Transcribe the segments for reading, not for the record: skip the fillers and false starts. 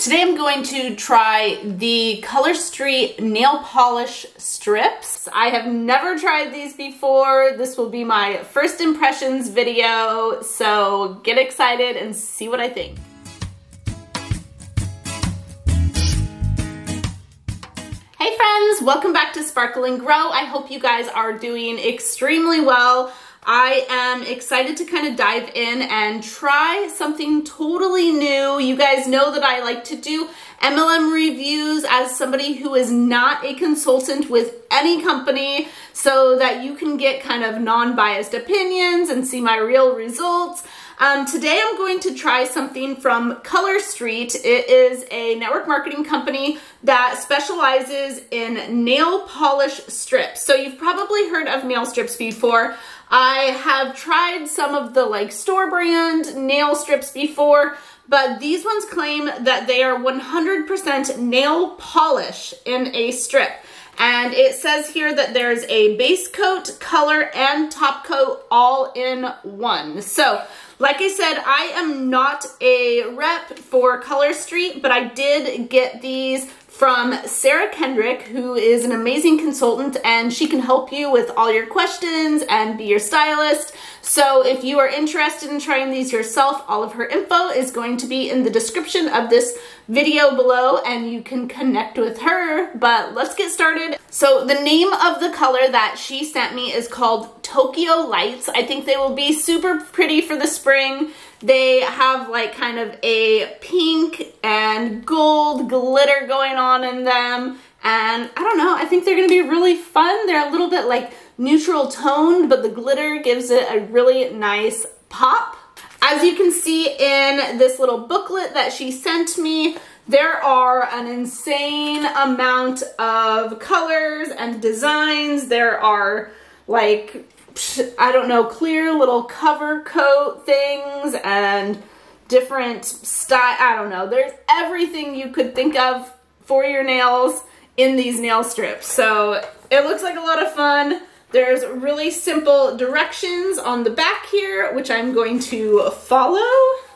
Today I'm going to try the Color Street nail polish strips. I have never tried these before. This will be my first impressions video, so get excited and see what I think. Hey friends, welcome back to Sparkle and Grow. I hope you guys are doing extremely well. I am excited to kind of dive in and try something totally new. You guys know that I like to do MLM reviews as somebody who is not a consultant with any company, so that you can get kind of non-biased opinions and see my real results. Today I'm going to try something from Color Street. It is a network marketing company that specializes in nail polish strips. So you've probably heard of nail strips before. I have tried some of the store brand nail strips before, but these ones claim that they are 100% nail polish in a strip. And it says here that there's a base coat, color, and top coat all in one. So, like I said, I am not a rep for Color Street, but I did get these from Sarah Kendrick, who is an amazing consultant, and she can help you with all your questions and be your stylist. So if you are interested in trying these yourself, all of her info is going to be in the description of this video below, and you can connect with her. But let's get started. So the name of the color that she sent me is called Tokyo Lights. I think they will be super pretty for the spring. They have kind of a pink and gold glitter going on in them. And I don't know, I think they're gonna be really fun. They're a little bit neutral toned, but the glitter gives it a really nice pop. As you can see in this little booklet that she sent me, there are an insane amount of colors and designs. There are I don't know, clear little cover coat things and different style. I don't know. There's everything you could think of for your nails in these nail strips. So it looks like a lot of fun. There's really simple directions on the back here, which I'm going to follow.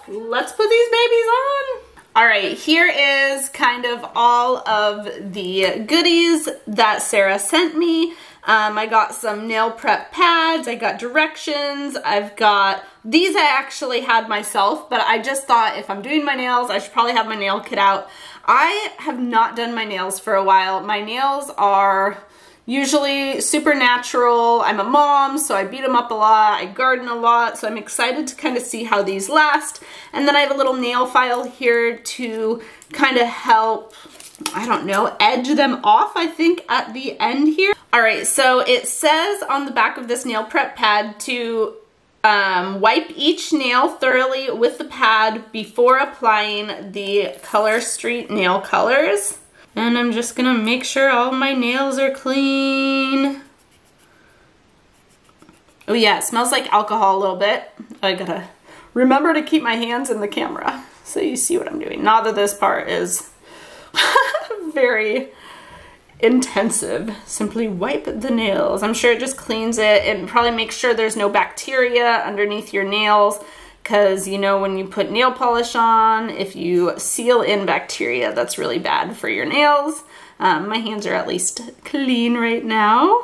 Let's put these babies on. All right, here is kind of all of the goodies that Sarah sent me. I got some nail prep pads, I got directions, I've got, these I actually had myself, but I just thought if I'm doing my nails, I should probably have my nail kit out. I have not done my nails for a while. My nails are usually super natural. I'm a mom, so I beat them up a lot, I garden a lot, so I'm excited to kind of see how these last. And then I have a little nail file here to kind of help, I don't know, edge them off, I think, at the end here. All right, so it says on the back of this nail prep pad to wipe each nail thoroughly with the pad before applying the Color Street nail colors. And I'm just gonna make sure all my nails are clean. Oh yeah, it smells like alcohol a little bit. I gotta remember to keep my hands in the camera so you see what I'm doing. Not that this part is very intensive. Simply wipe the nails. I'm sure it just cleans it and probably makes sure there's no bacteria underneath your nails, because you know when you put nail polish on, if you seal in bacteria, that's really bad for your nails. My hands are at least clean right now.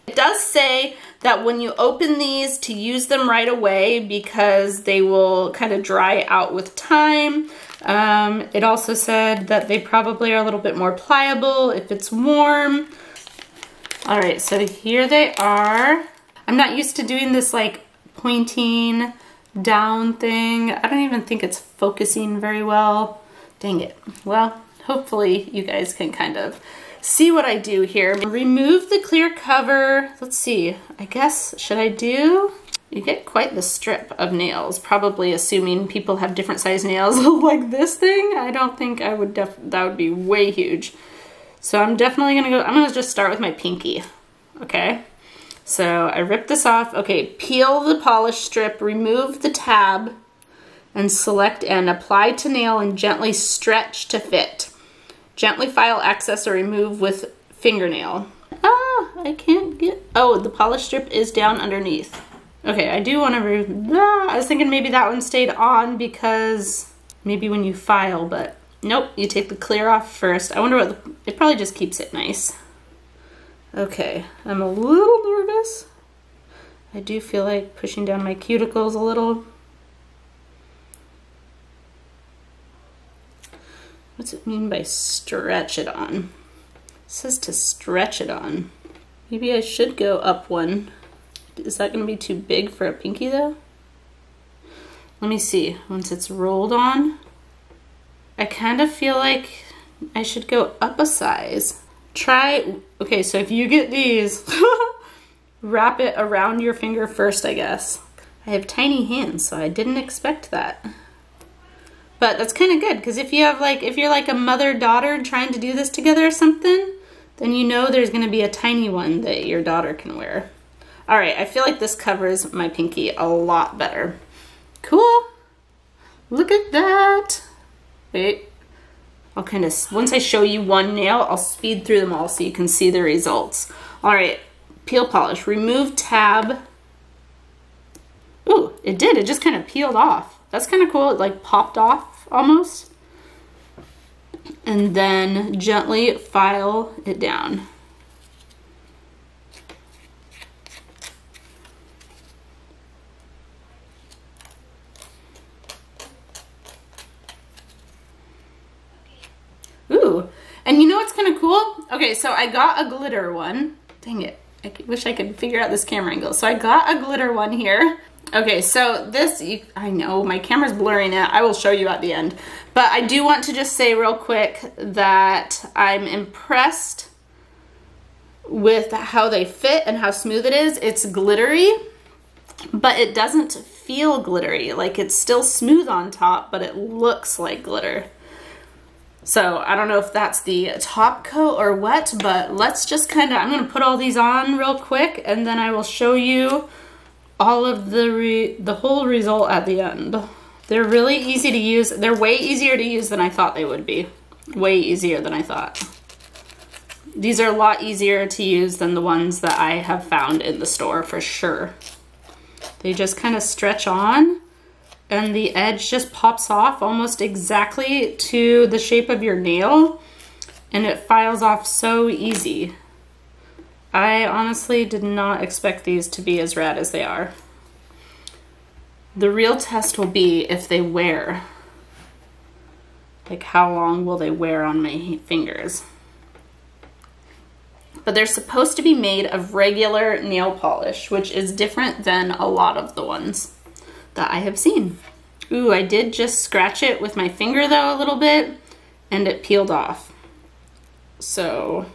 It does say that when you open these to use them right away because they will kind of dry out with time. It also said that they probably are a little bit more pliable if it's warm. All right, so here they are. I'm not used to doing this pointing down thing. I don't even think it's focusing very well. Dang it. Well, hopefully you guys can kind of see what I do here. Remove the clear cover. Let's see, I guess, should I do? You get quite the strip of nails, probably assuming people have different size nails like this thing. I don't think I would, that would be way huge. So I'm definitely gonna go, I'm gonna just start with my pinky, okay? So I rip this off. Okay, peel the polish strip, remove the tab, and select and apply to nail and gently stretch to fit. Gently file excess or remove with fingernail. Ah, I can't get, oh, the polish strip is down underneath. Okay, I do want to I was thinking maybe that one stayed on because maybe when you file, but Nope, you take the clear off first. I wonder what, it probably just keeps it nice. Okay, I'm a little nervous. I do feel like pushing down my cuticles a little. What's it mean by stretch it on? It says to stretch it on. Maybe I should go up one. Is that gonna be too big for a pinky though? Let me see, once it's rolled on. I kind of feel like I should go up a size. Okay, so if you get these, wrap it around your finger first, I guess. I have tiny hands, so I didn't expect that. But that's kind of good, because if you're like a mother-daughter trying to do this together or something, then you know there's gonna be a tiny one that your daughter can wear. All right, I feel like this covers my pinky a lot better. Cool, look at that. Wait, I'll kind of, once I show you one nail, I'll speed through them all so you can see the results. All right, peel polish, remove tab. Ooh, it did, it just kind of peeled off. That's kind of cool, it like popped off almost. And then gently file it down. Ooh, and you know what's kind of cool? Okay, so I got a glitter one. Dang it, I wish I could figure out this camera angle. So I got a glitter one here. Okay, so this, I know my camera's blurring it. I will show you at the end. But I do want to just say real quick that I'm impressed with how they fit and how smooth it is. It's glittery, but it doesn't feel glittery. Like it's still smooth on top, but it looks like glitter. So I don't know if that's the top coat or what, but let's just kind of, I'm gonna put all these on real quick and then I will show you all of the whole result at the end. They're really easy to use. They're way easier to use than I thought they would be. Way easier than I thought. These are a lot easier to use than the ones that I have found in the store for sure. They just kind of stretch on and the edge just pops off almost exactly to the shape of your nail and it files off so easy. I honestly did not expect these to be as rad as they are. The real test will be if they wear. Like how long will they wear on my fingers? But they're supposed to be made of regular nail polish, which is different than a lot of the ones that I have seen. Ooh, I did just scratch it with my finger though a little bit and it peeled off. So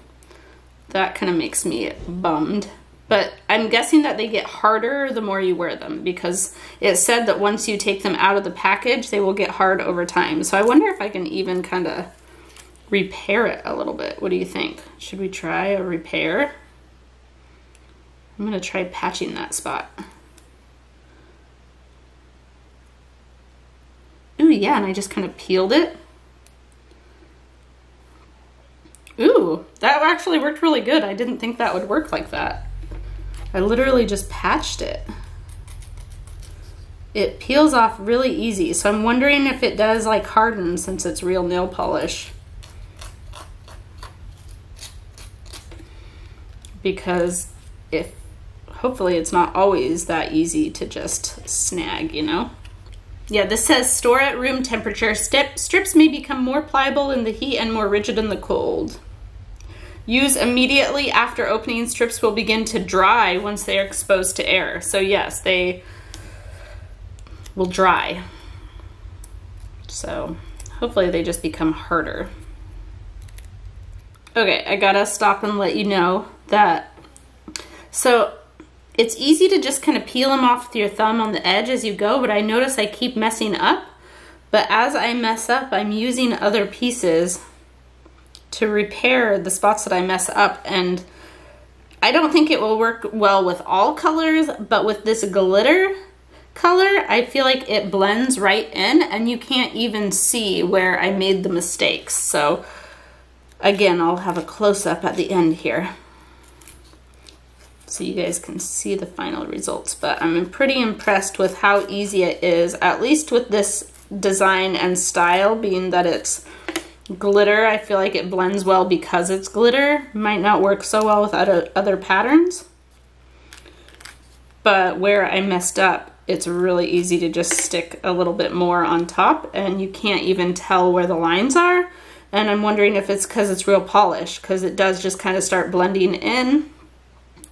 that kind of makes me bummed. But I'm guessing that they get harder the more you wear them because it said that once you take them out of the package, they will get hard over time. So I wonder if I can even kind of repair it a little bit. What do you think? Should we try a repair? I'm gonna try patching that spot. Ooh, yeah, and I just kind of peeled it. Ooh, that actually worked really good. I didn't think that would work like that. I literally just patched it. It peels off really easy, so I'm wondering if it does like harden since it's real nail polish. Because hopefully it's not always that easy to just snag, you know? Yeah, this says store at room temperature. Strips may become more pliable in the heat and more rigid in the cold. Use immediately after opening. Strips will begin to dry once they are exposed to air. So yes, they will dry. So hopefully they just become harder. Okay, I gotta stop and let you know that, so it's easy to just kind of peel them off with your thumb on the edge as you go, but I notice I keep messing up. But as I mess up, I'm using other pieces to repair the spots that I mess up. And I don't think it will work well with all colors, but with this glitter color, I feel like it blends right in and you can't even see where I made the mistakes. So again, I'll have a close-up at the end here so you guys can see the final results. But I'm pretty impressed with how easy it is, at least with this design and style, being that it's glitter. I feel like it blends well because it's glitter. Might not work so well with other patterns. But where I messed up, it's really easy to just stick a little bit more on top and you can't even tell where the lines are. And I'm wondering if it's because it's real polish, because it does just kind of start blending in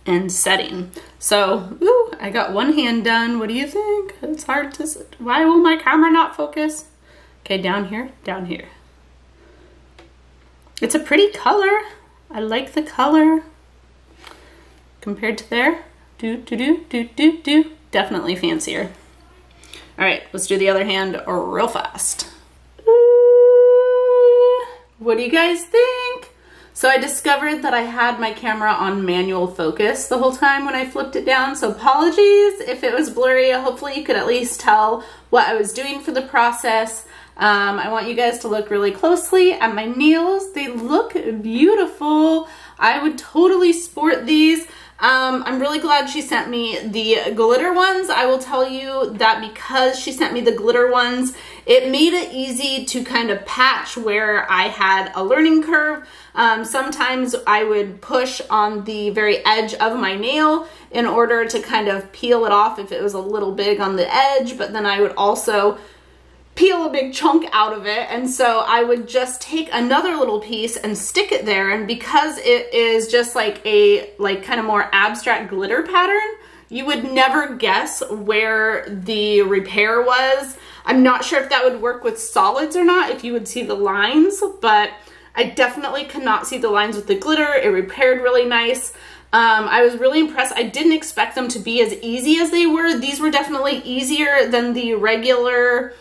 and setting. So, ooh, I got one hand done. What do you think? It's hard to, why will my camera not focus? Okay, down here, down here. It's a pretty color. I like the color. Compared to there, definitely fancier. All right, let's do the other hand real fast. What do you guys think? So I discovered that I had my camera on manual focus the whole time when I flipped it down. So apologies if it was blurry. Hopefully you could at least tell what I was doing for the process. I want you guys to look really closely at my nails. They look beautiful. I would totally sport these. I'm really glad she sent me the glitter ones. I will tell you that because she sent me the glitter ones, it made it easy to kind of patch where I had a learning curve. Sometimes I would push on the very edge of my nail in order to kind of peel it off if it was a little big on the edge, but then I would also peel a big chunk out of it. And so I would just take another little piece and stick it there. And because it is just like a kind of more abstract glitter pattern, you would never guess where the repair was. I'm not sure if that would work with solids or not, if you would see the lines, but I definitely could not see the lines with the glitter. It repaired really nice. I was really impressed. I didn't expect them to be as easy as they were. These were definitely easier than the regular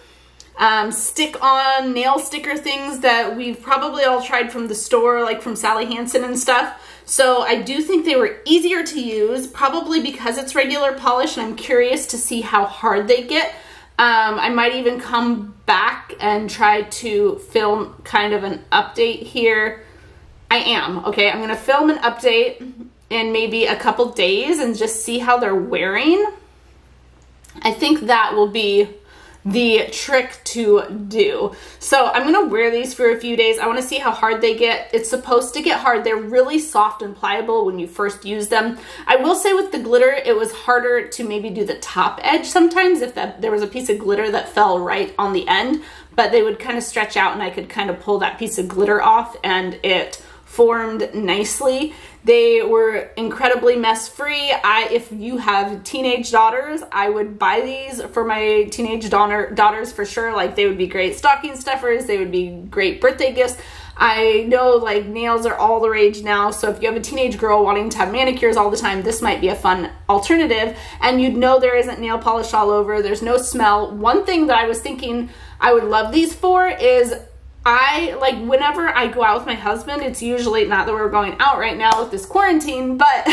stick-on nail sticker things that we've probably all tried from the store, like from Sally Hansen and stuff. So I do think they were easier to use, probably because it's regular polish, and I'm curious to see how hard they get. I might even come back and try to film kind of an update here. Okay, I'm gonna film an update in maybe a couple days and just see how they're wearing. I think that will be the trick to do. So I'm gonna wear these for a few days. I wanna see how hard they get. It's supposed to get hard. They're really soft and pliable when you first use them. I will say with the glitter, it was harder to maybe do the top edge sometimes if there was a piece of glitter that fell right on the end, but they would kind of stretch out and I could kind of pull that piece of glitter off and it formed nicely. They were incredibly mess-free. If you have teenage daughters, I would buy these for my teenage daughters for sure. Like, they would be great stocking stuffers. They would be great birthday gifts. I know like nails are all the rage now, so if you have a teenage girl wanting to have manicures all the time, this might be a fun alternative. And you'd know there isn't nail polish all over. There's no smell. One thing that I was thinking I would love these for is whenever I go out with my husband, it's usually, not that we're going out right now with this quarantine, but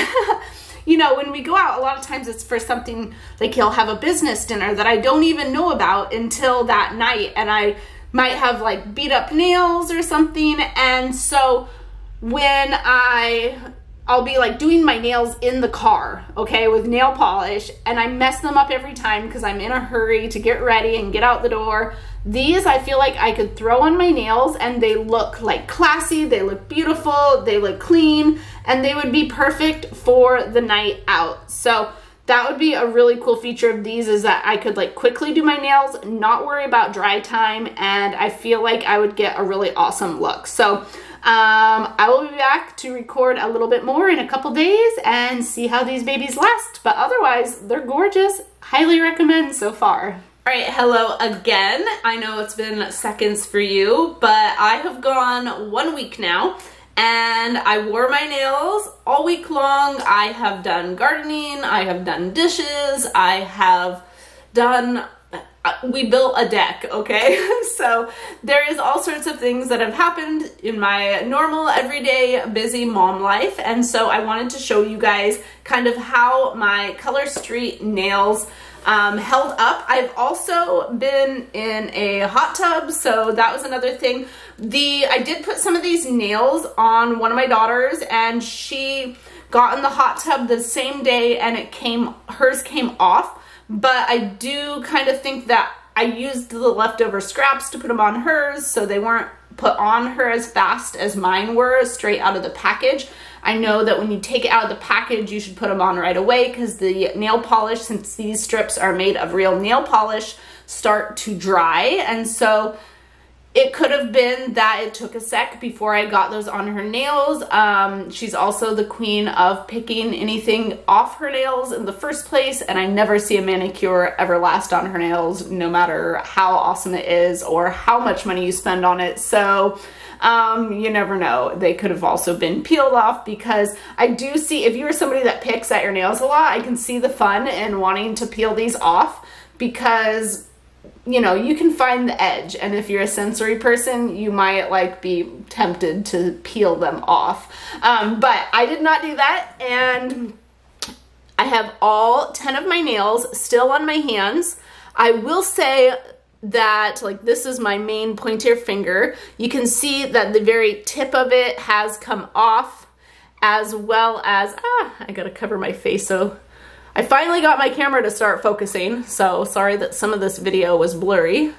you know, when we go out, a lot of times it's for something like he'll have a business dinner that I don't even know about until that night, and I might have like beat up nails or something. And so when I'll be like doing my nails in the car, okay, with nail polish, and I mess them up every time because I'm in a hurry to get ready and get out the door. These, I feel like I could throw on my nails and they look like classy, they look beautiful, they look clean, and they would be perfect for the night out. So that would be a really cool feature of these, is that I could like quickly do my nails, not worry about dry time, and I feel like I would get a really awesome look. So I will be back to record a little bit more in a couple days and see how these babies last, but otherwise they're gorgeous. Highly recommend so far. All right, hello again. I know it's been seconds for you, but I have gone 1 week now and I wore my nails all week long. I have done gardening, I have done dishes, I have done, we built a deck, okay? So there is all sorts of things that have happened in my normal, everyday, busy mom life. And so I wanted to show you guys kind of how my Color Street nails held up. I've also been in a hot tub, so that was another thing. I did put some of these nails on one of my daughters, and she got in the hot tub the same day and hers came off. But I do kind of think that I used the leftover scraps to put them on hers, so they weren't put on her as fast as mine were straight out of the package. I know that when you take it out of the package, you should put them on right away because the nail polish, since these strips are made of real nail polish, start to dry. And so it could have been that it took a sec before I got those on her nails. She's also the queen of picking anything off her nails in the first place, and I never see a manicure ever last on her nails, no matter how awesome it is or how much money you spend on it. So you never know. They could have also been peeled off, because I do see, if you're somebody that picks at your nails a lot, I can see the fun in wanting to peel these off, because you know, you can find the edge, and if you're a sensory person, you might like be tempted to peel them off. But I did not do that, and I have all 10 of my nails still on my hands. I will say that, like, this is my main pointer finger. You can see that the very tip of it has come off, as well as, I gotta cover my face, so I finally got my camera to start focusing, so sorry that some of this video was blurry,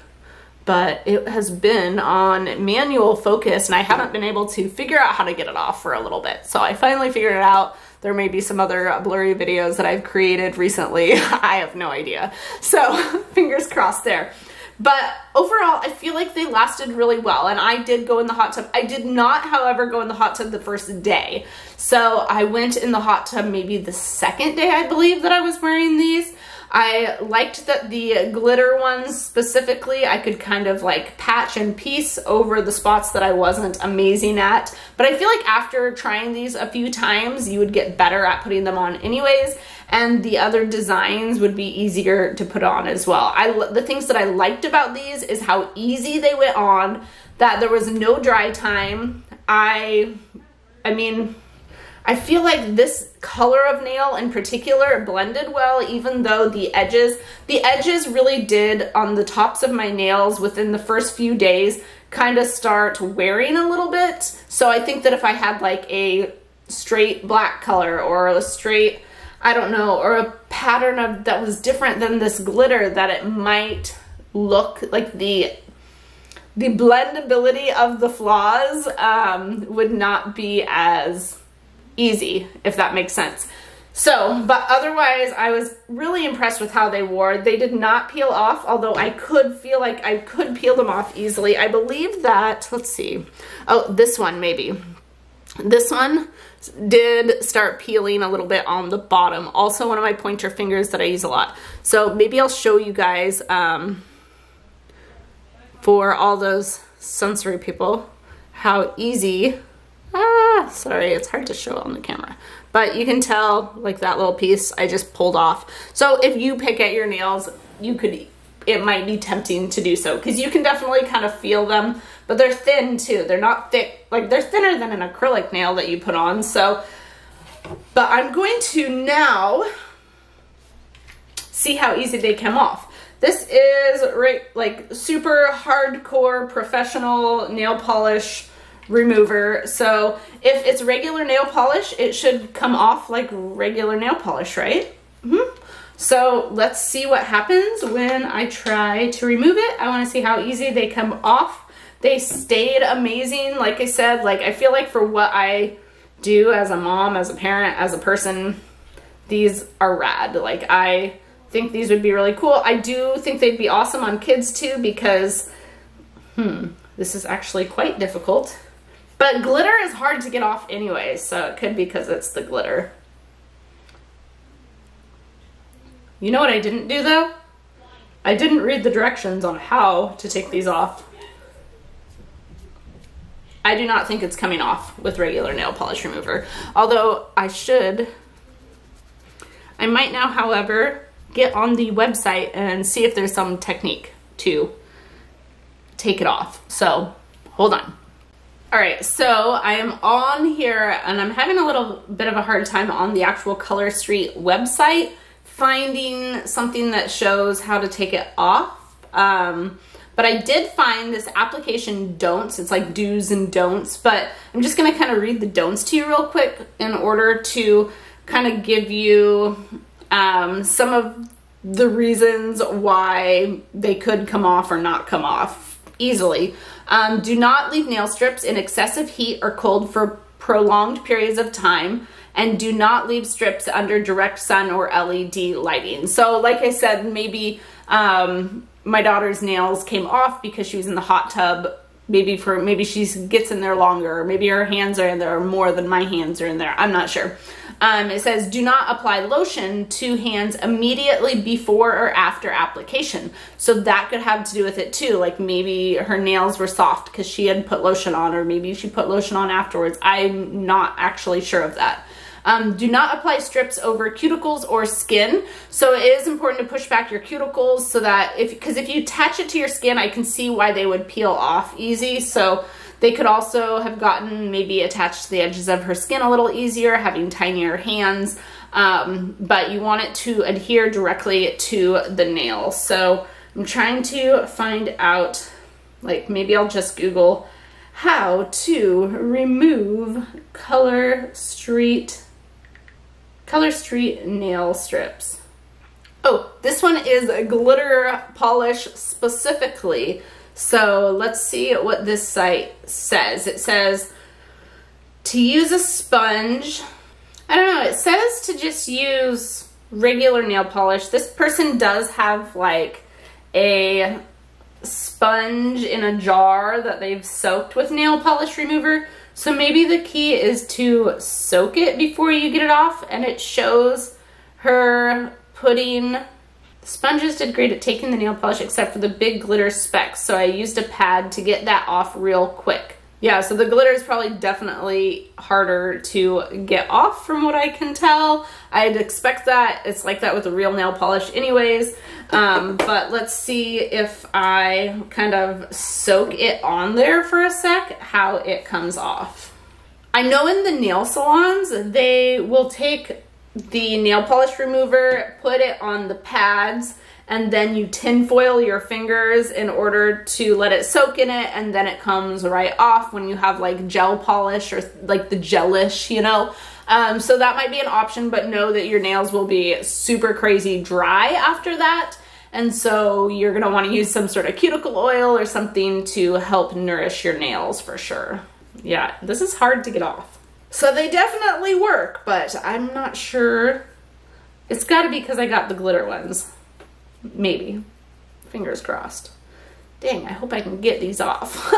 but it has been on manual focus and I haven't been able to figure out how to get it off for a little bit. So I finally figured it out. There may be some other blurry videos that I've created recently. I have no idea. So fingers crossed there. But overall, I feel like they lasted really well, and I did go in the hot tub. I did not, however, go in the hot tub the first day. So I went in the hot tub maybe the second day, I believe, that I was wearing these. I liked that the glitter ones specifically, I could kind of like patch and piece over the spots that I wasn't amazing at. But I feel like after trying these a few times, you would get better at putting them on anyways. And the other designs would be easier to put on as well. The things that I liked about these is how easy they went on, that there was no dry time. I mean, I feel like this color of nail in particular blended well, even though the edges really did on the tops of my nails within the first few days kind of start wearing a little bit. So I think that if I had like a straight black color or a straight, I don't know, or a pattern of that was different than this glitter, that it might look like the blendability of the flaws would not be as easy, if that makes sense. So, but otherwise, I was really impressed with how they wore. They did not peel off, although I could feel like I could peel them off easily. I believe that, let's see, oh, this one maybe. This one did start peeling a little bit on the bottom. Also one of my pointer fingers that I use a lot. So maybe I'll show you guys for all those sensory people how easy, sorry, it's hard to show on the camera, but you can tell like that little piece I just pulled off. So if you pick at your nails, it might be tempting to do so, because you can definitely kind of feel them, but they're thin too. They're not thick, like they're thinner than an acrylic nail that you put on. So, but I'm going to now see how easy they come off. This is like super hardcore professional nail polish remover. So if it's regular nail polish, it should come off like regular nail polish, right? So let's see what happens when I try to remove it. I want to see how easy they come off. They stayed amazing. Like I said, like I feel like for what I do as a mom, as a parent, as a person, these are rad. Like I think these would be really cool. I do think they'd be awesome on kids too, because this is actually quite difficult. But glitter is hard to get off anyway, so it could be because it's the glitter. You know what I didn't do though? I didn't read the directions on how to take these off. I do not think it's coming off with regular nail polish remover. Although I might now, however, get on the website and see if there's some technique to take it off. So hold on. All right, so I am on here and I'm having a little bit of a hard time on the actual Color Street website finding something that shows how to take it off. But I did find this application don'ts. It's like do's and don'ts, but I'm just gonna kind of read the don'ts to you real quick in order to kind of give you some of the reasons why they could come off or not come off. easily. Do not leave nail strips in excessive heat or cold for prolonged periods of time, and do not leave strips under direct sun or LED lighting. So like I said, maybe my daughter's nails came off because she was in the hot tub. Maybe she gets in there longer, or maybe her hands are in there more than my hands are in there. I'm not sure. It says, do not apply lotion to hands immediately before or after application. So that could have to do with it too. Like maybe her nails were soft because she had put lotion on, or maybe she put lotion on afterwards. I'm not actually sure of that. Do not apply strips over cuticles or skin. So it is important to push back your cuticles so that because if you attach it to your skin, I can see why they would peel off easy. So they could also have gotten maybe attached to the edges of her skin a little easier, having tinier hands. But you want it to adhere directly to the nail. So I'm trying to find out, like maybe I'll just Google how to remove Color Street nail strips. Oh, this one is a glitter polish specifically. So let's see what this site says. It says to use a sponge. I don't know, it says to just use regular nail polish. This person does have like a sponge in a jar that they've soaked with nail polish remover. So maybe the key is to soak it before you get it off, and it shows her putting, sponges did great at taking the nail polish except for the big glitter specks. So I used a pad to get that off real quick. Yeah, so the glitter is probably definitely harder to get off from what I can tell. I'd expect that. It's like that with a real nail polish anyways. But let's see if I kind of soak it on there for a sec, how it comes off. I know in the nail salons, they will take the nail polish remover, put it on the pads, and then you tinfoil your fingers in order to let it soak in it, and then it comes right off when you have like gel polish or like the gelish, you know. So that might be an option, but know that your nails will be super crazy dry after that. And so you're gonna wanna use some sort of cuticle oil or something to help nourish your nails for sure. Yeah, this is hard to get off. So they definitely work, but I'm not sure. It's gotta be because I got the glitter ones. Maybe. Fingers crossed. Dang, I hope I can get these off.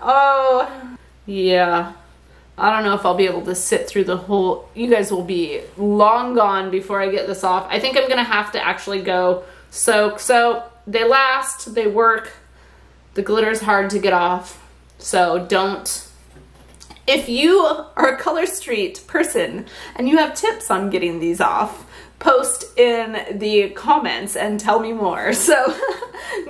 Oh, yeah. I don't know if I'll be able to sit through the whole, you guys will be long gone before I get this off. I think I'm gonna have to actually go soak. So they last, they work. The glitter's hard to get off. So don't, if you are a Color Street person and you have tips on getting these off, post in the comments and tell me more. So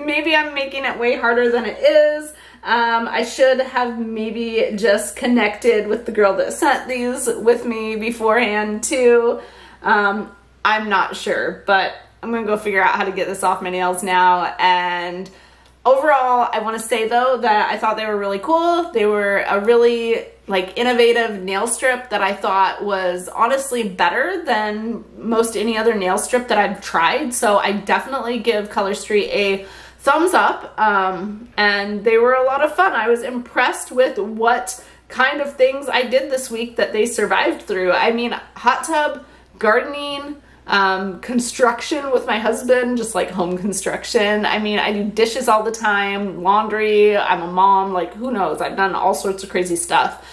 maybe I'm making it way harder than it is. I should have maybe just connected with the girl that sent these with me beforehand too. I'm not sure, but I'm gonna go figure out how to get this off my nails now. And overall, I want to say though that I thought they were really cool. They were a really like innovative nail strip that I thought was honestly better than most any other nail strip that I've tried. So I definitely give Color Street a thumbs up, and they were a lot of fun. I was impressed with what kind of things I did this week that they survived through. I mean, hot tub, gardening, construction with my husband, just like home construction. I mean, I do dishes all the time, laundry, I'm a mom, like who knows, I've done all sorts of crazy stuff.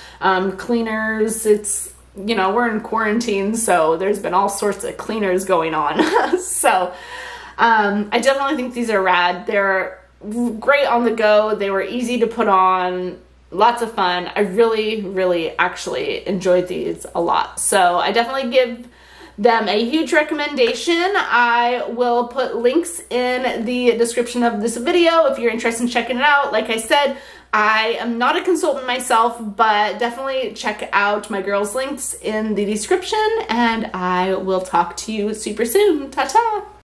Cleaners, it's, you know, we're in quarantine, so there's been all sorts of cleaners going on. So I definitely think these are rad. They're great on the go. They were easy to put on, lots of fun. I really actually enjoyed these a lot. So I definitely give them a huge recommendation. I will put links in the description of this video if you're interested in checking it out. Like I said, I am not a consultant myself, but definitely check out my girls' links in the description, and I will talk to you super soon. Ta-ta!